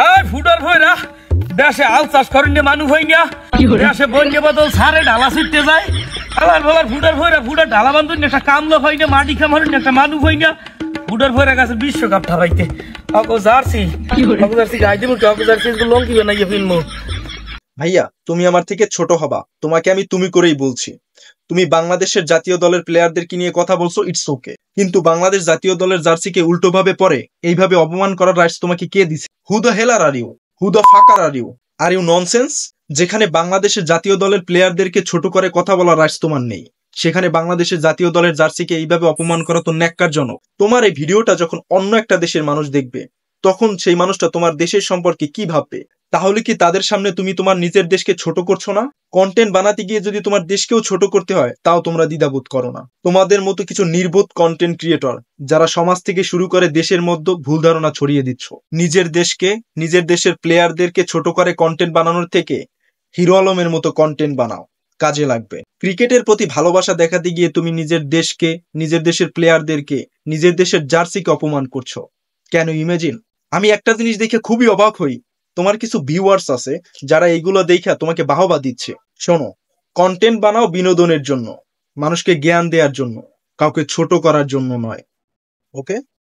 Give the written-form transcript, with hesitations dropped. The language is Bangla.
আর ফুটার ভয়রা দেশে আল চাষ করেন মানুষ হই না, দেশে বন্যে বদল সারে ঢালা ছিটতে যায়। আলার বলার ফুটার ভয়রা ফুটার ঢালা বান্ধব একটা কামলো হয় না, মাটি খামারেন একটা মানুষ হই না। ফুটার ভয়রা কাছে বিশ্বকাপ ঠাবাইতে জার্সি গাই দিব, জার্সি লঙ্কি বানাইয়া ফিল্মো। ভাইয়া তুমি আমার থেকে ছোট হবা, তোমাকে আমি তুমি করেই বলছি। তুমি বাংলাদেশের জাতীয় দলের প্লেয়ারদেরকে নিয়ে কথা বলছো, ইটস ওকে, কিন্তু বাংলাদেশ জাতীয় দলের জার্সিকে উল্টো ভাবে পরে এইভাবে অপমান করার রাইটস তোমাকে কে দিছে? Who the hell are you? Who the fucker are you nonsense? যেখানে বাংলাদেশের জাতীয় দলের প্লেয়ারদেরকে ছোট করে কথা বলার রাইটস তোমার নেই, সেখানে বাংলাদেশের জাতীয় দলের জার্সিকে এইভাবে অপমান করা তো ন্যাক্কারজনক। তোমার এই ভিডিওটা যখন অন্য একটা দেশের মানুষ দেখবে, তখন সেই মানুষটা তোমার দেশের সম্পর্কে কি ভাববে? তাহলে কি তাদের সামনে তুমি তোমার নিজের দেশকে ছোট করছো না? কন্টেন্ট বানাতে গিয়ে যদি তোমার দেশকেও ছোট করতে হয়, তাও তোমরা দ্বিধাবোধ করো না। তোমাদের মতো কিছু নির্বোধ কন্টেন্ট ক্রিয়েটর, যারা সমাজ থেকে শুরু করে দেশের মধ্যে ভুল ধারণা ছড়িয়ে দিচ্ছ। নিজের দেশকে, নিজের দেশের প্লেয়ারদেরকে ছোট করে কন্টেন্ট বানানোর থেকে হিরো আলমের মতো কন্টেন্ট বানাও, কাজে লাগবে। ক্রিকেটের প্রতি ভালোবাসা দেখাতে গিয়ে তুমি নিজের দেশকে, নিজের দেশের প্লেয়ারদেরকে, নিজের দেশের জার্সিকে অপমান করছো। কেন ইমাজিন? আমি একটা জিনিস দেখে খুবই অবাক হই, তোমার কিছু ভিউয়ার্স আছে যারা এইগুলো দেখা তোমাকে বাহবা দিচ্ছে। শোনো, কন্টেন্ট বানাও বিনোদনের জন্য, মানুষকে জ্ঞান দেওয়ার জন্য, কাউকে ছোট করার জন্য নয়। ওকে?